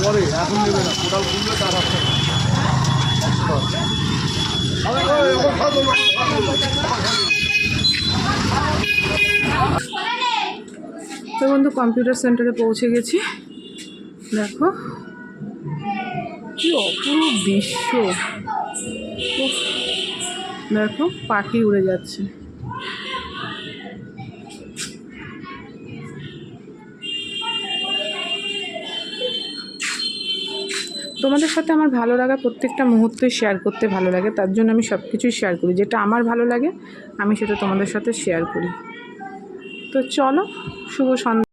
পরে, এখন নেবে না, কোটাল খুলবে তার হাতে। তো বন্ধু কম্পিউটার সেন্টারে পৌঁছে গেছি। দেখো কি অপূর্ব দৃশ্য, উফ, দেখো পাখি উড়ে যাচ্ছে। তোমাদের সাথে আমার ভালো লাগা প্রত্যেকটা মুহূর্তে শেয়ার করতে ভালো লাগে, তার জন্য আমি সব কিছুই শেয়ার করি, যেটা আমার ভালো লাগে আমি সেটা তোমাদের সাথে শেয়ার করি। তো চলো, শুভ সন্ধ্যা।